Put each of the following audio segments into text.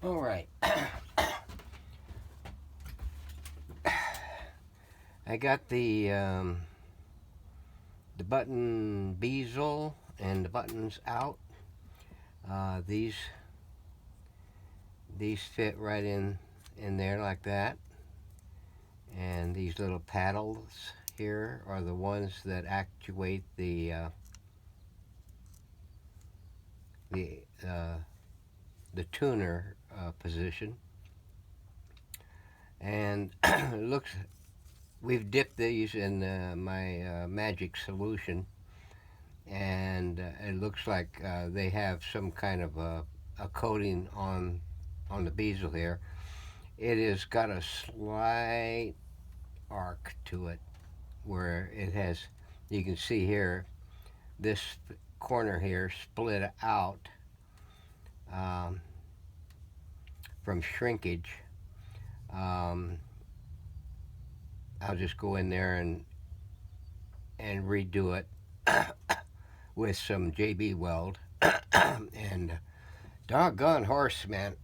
All right. I got the button bezel and the buttons out. These fit right in there like that, and these little paddles here are the ones that actuate the uh, the tuner position. And it looks, we've dipped these in my magic solution, and it looks like they have some kind of a coating on the bezel here. It has got a slight arc to it where it has, you can see here, this corner here split out um, from shrinkage. um, I'll just go in there and redo it with some JB weld. And doggone horse, man.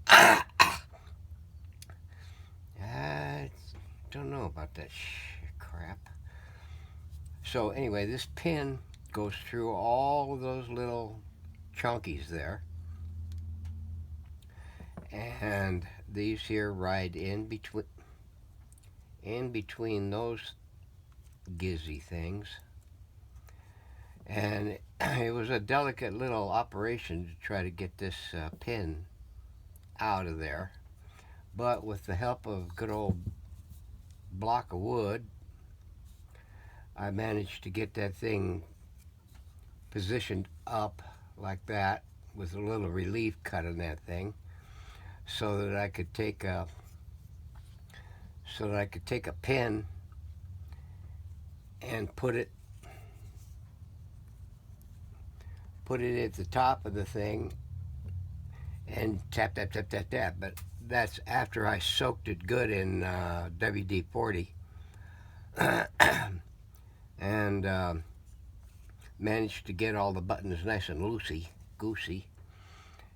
I don't know about that crap. So anyway, this pin goes through all of those little chunkies there, and these here ride in between those gizzy things. And it was a delicate little operation to try to get this pin out of there, but with the help of a good old block of wood, I managed to get that thing positioned up like that with a little relief cut in that thing, so that I could take a pin and put it at the top of the thing and tap tap tap tap tap. But that's after I soaked it good in WD-40 and managed to get all the buttons nice and loosey goosey,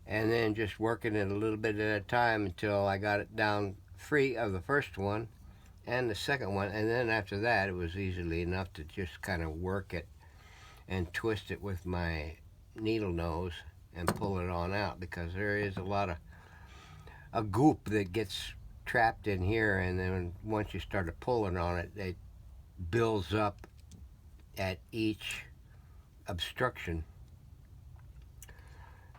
and then just working it a little bit at a time until I got it down free of the first one and the second one. And then after that, it was easily enough to just kind of work it and twist it with my needle nose and pull it on out, because there is a lot of a goop that gets trapped in here, and then once you start pulling on it, it builds up at each obstruction.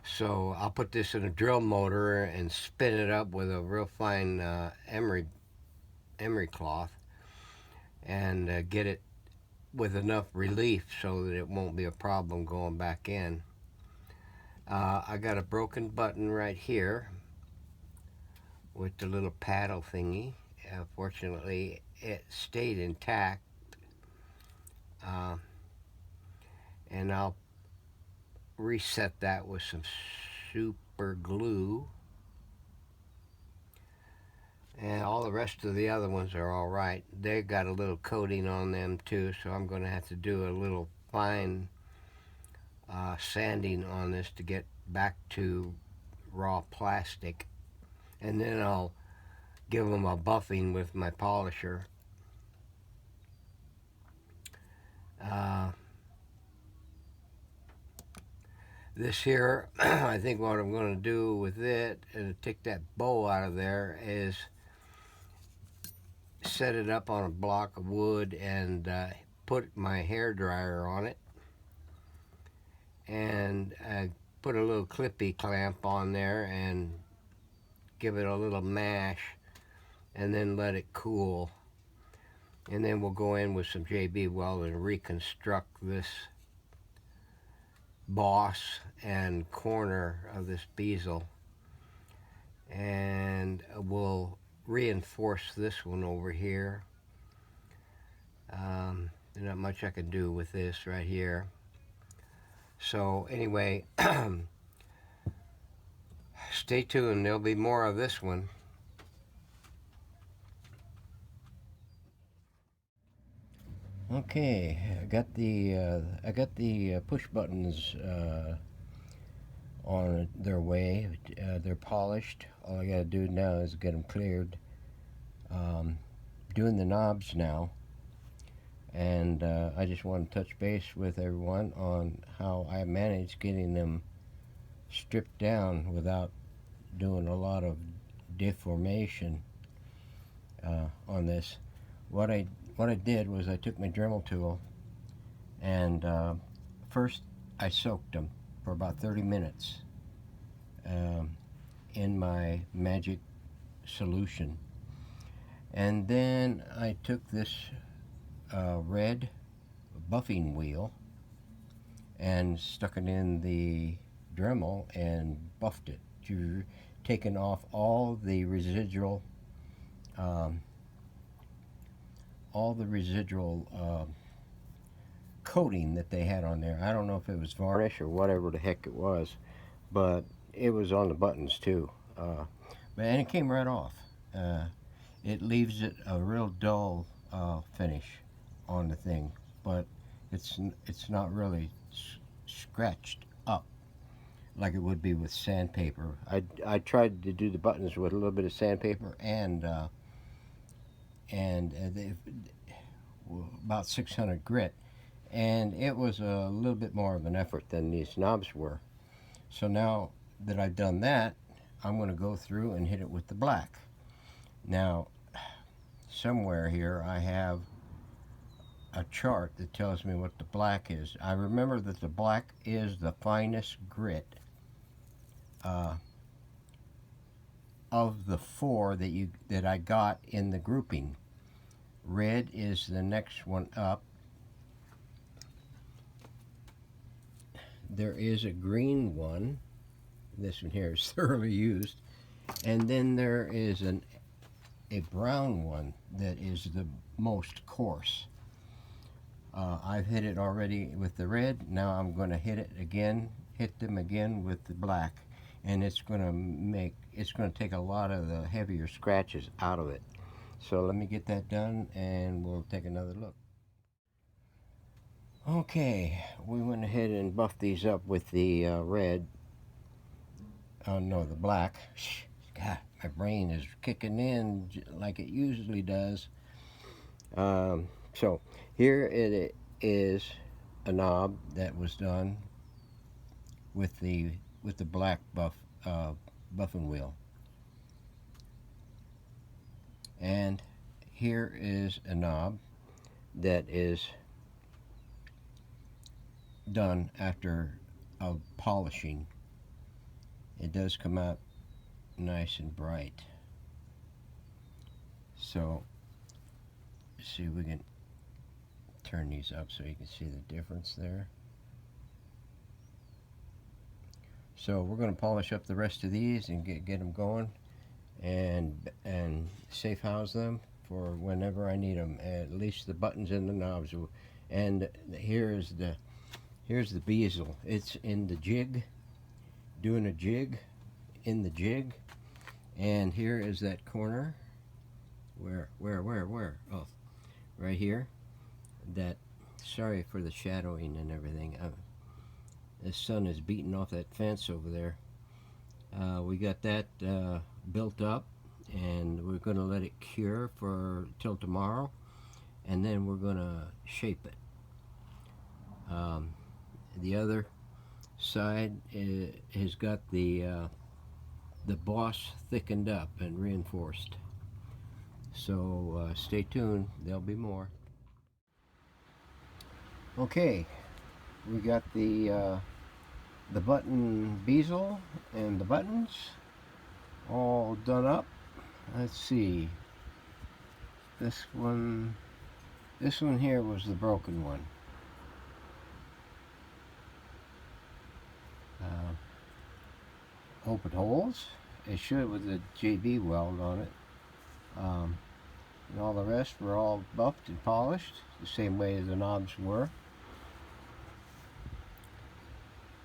So I'll put this in a drill motor and spin it up with a real fine emery cloth, and get it with enough relief so that it won't be a problem going back in. I got a broken button right here with the little paddle thingy. Fortunately, it stayed intact, and I'll reset that with some super glue. And all the rest of the other ones are all right. They got a little coating on them too, so I'm going to have to do a little fine sanding on this to get back to raw plastic, and then I'll give them a buffing with my polisher. This here, I think what I'm going to do with it, and take that bow out of there, is set it up on a block of wood and put my hair dryer on it, and put a little clippy clamp on there and give it a little mash, and then let it cool. And then we'll go in with some JB weld and reconstruct this boss and corner of this bezel, and we'll reinforce this one over here. There's not much I can do with this right here. So anyway, stay tuned, there'll be more of this one. Okay, I got the push buttons on their way. They're polished. All I gotta do now is get them cleared. Doing the knobs now, and I just want to touch base with everyone on how I managed getting them stripped down without doing a lot of deformation on this. What I did was I took my Dremel tool and first I soaked them for about 30 minutes in my magic solution, and then I took this red buffing wheel and stuck it in the Dremel and buffed it, taking off all the residual coating that they had on there. I don't know if it was varnish or whatever the heck it was, but it was on the buttons too. And it came right off. It leaves it a real dull finish on the thing, but it's not really scratched up like it would be with sandpaper. I tried to do the buttons with a little bit of sandpaper and about 600 grit, and it was a little bit more of an effort than these knobs were. So now that I've done that, I'm going to go through and hit it with the black. Now, somewhere here I have a chart that tells me what the black is. I remember that the black is the finest grit of the four that I got in the grouping. Red is the next one up. There is a green one. This one here is thoroughly used. And then there is a brown one that is the most coarse. I've hit it already with the red. Now I'm going to hit them again with the black, and it's going to take a lot of the heavier scratches out of it. So let me get that done and we'll take another look. Okay, we went ahead and buffed these up with the red. No, the black. God, my brain is kicking in like it usually does. So here it is, a knob that was done with the black buffing wheel, and here is a knob that is done after polishing. It does come out nice and bright. So let's see if we can turn these up so you can see the difference there. So we're going to polish up the rest of these and get them going, and safe house them for whenever I need them. At least the buttons and the knobs. And here's the bezel. It's in the jig, doing a jig in the jig. And here is that corner. Where? Oh, right here. That. Sorry for the shadowing and everything. The sun is beating off that fence over there. We got that built up, and we're going to let it cure till tomorrow, and then we're going to shape it. The other side has got the boss thickened up and reinforced. So stay tuned, there'll be more. Okay, we got the button bezel and the buttons all done up. Let's see. This one here was the broken one. Hope it holds. It should with the JB weld on it. And all the rest were all buffed and polished the same way as the knobs were.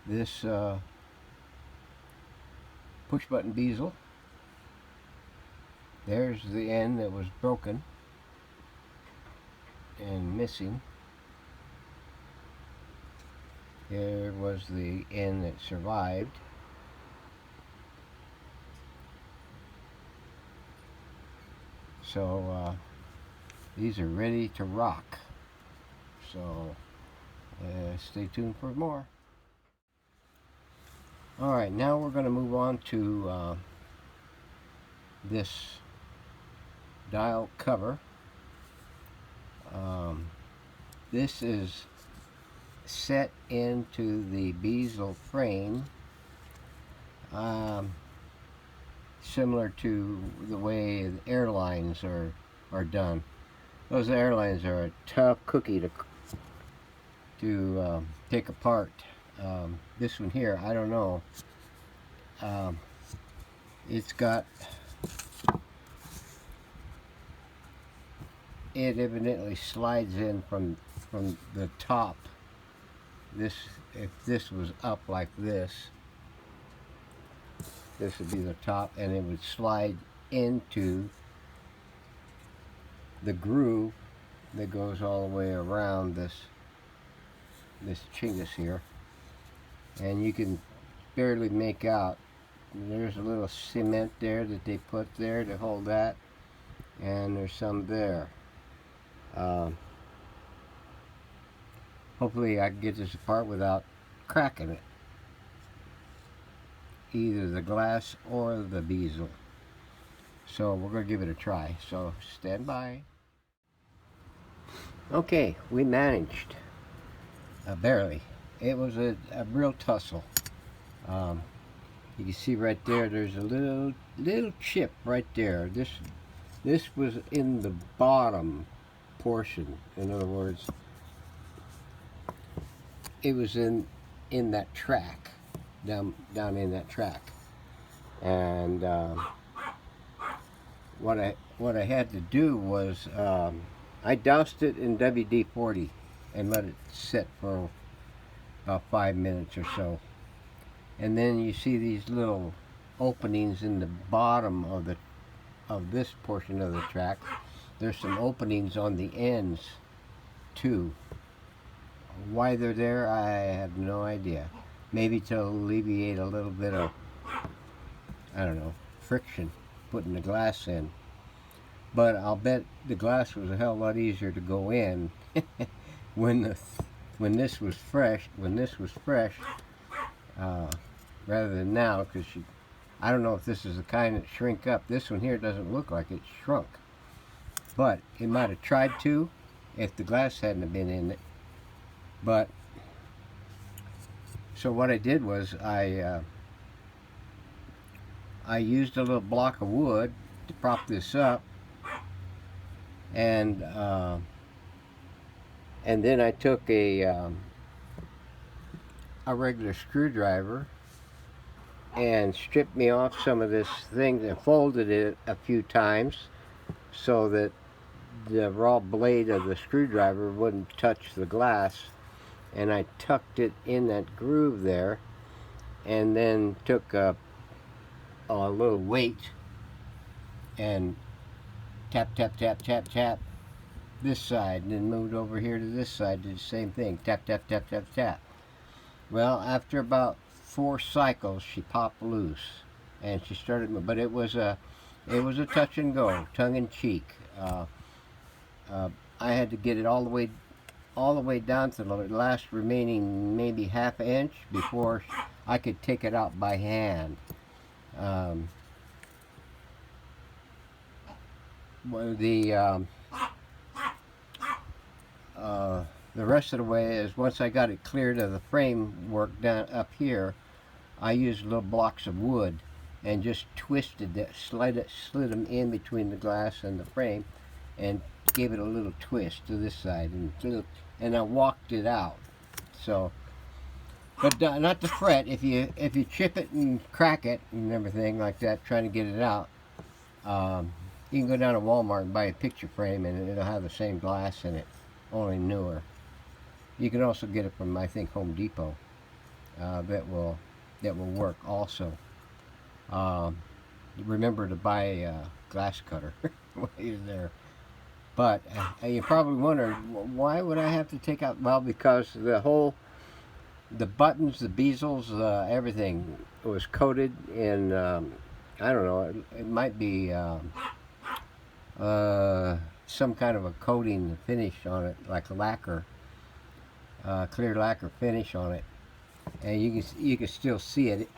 This push button bezel, there's the end that was broken and missing. Here was the end that survived. So these are ready to rock. So stay tuned for more. Alright, now we're going to move on to this dial cover. This is set into the bezel frame, similar to the way the airlines are done. Those airlines are a tough cookie to take apart. This one here, I don't know. It's got, it evidently slides in from the top. This, if this was up like this would be the top, and it would slide into the groove that goes all the way around this chingus here, and you can barely make out. There's a little cement there that they put there to hold that, and there's some there. Hopefully I can get this apart without cracking it, either the glass or the bezel. So we're going to give it a try, so stand by. Okay, we managed. Barely. It was a real tussle. You can see right there, there's a little chip right there. This was in the bottom portion. In other words, it was in that track, down in that track. And what I had to do was I doused it in WD-40 and let it sit for about 5 minutes or so. And then you see these little openings in the bottom of this portion of the track. There's some openings on the ends too. Why they're there, I have no idea. Maybe to alleviate a little bit of, I don't know, friction putting the glass in. But I'll bet the glass was a hell of a lot easier to go in when this was fresh. Rather than now, because I don't know if this is the kind that shrink up. This one here doesn't look like it shrunk, but it might have tried to if the glass hadn't been in it. But so what I did was I used a little block of wood to prop this up, and then I took a regular screwdriver and stripped me off some of this thing and folded it a few times so that the raw blade of the screwdriver wouldn't touch the glass. And I tucked it in that groove there, and then took a little weight and tap this side, and then moved over here to this side, did the same thing, tap. Well, after about 4 cycles, she popped loose, and she started. But it was a touch and go, tongue in cheek. I had to get it all the way down to the last remaining maybe ½ inch before I could take it out by hand. The rest of the way is, once I got it cleared of the framework down up here, I used little blocks of wood and just twisted it, slid them in between the glass and the frame, and gave it a little twist to this side, and I walked it out. So, but not to fret. If you chip it and crack it and everything like that, trying to get it out, you can go down to Walmart and buy a picture frame, and it'll have the same glass in it, only newer. You can also get it from, I think, Home Depot. That will work also. Remember to buy a glass cutter while you're there. But you probably wonder, why would I have to take out? Well, because the buttons, the bezels, everything was coated in, I don't know, it might be some kind of a coating finish on it, like a lacquer, clear lacquer finish on it, and you can still see it.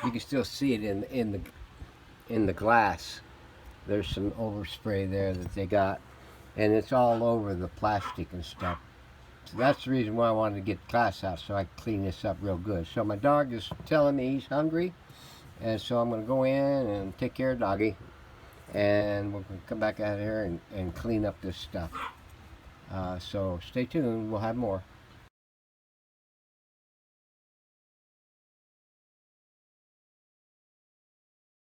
You can still see it in the glass. There's some overspray there that they got, and it's all over the plastic and stuff. So that's the reason why I wanted to get the glass out, so I can clean this up real good. So my dog is telling me he's hungry, and so I'm going to go in and take care of doggy, and we're going to come back out here and clean up this stuff. So stay tuned, we'll have more.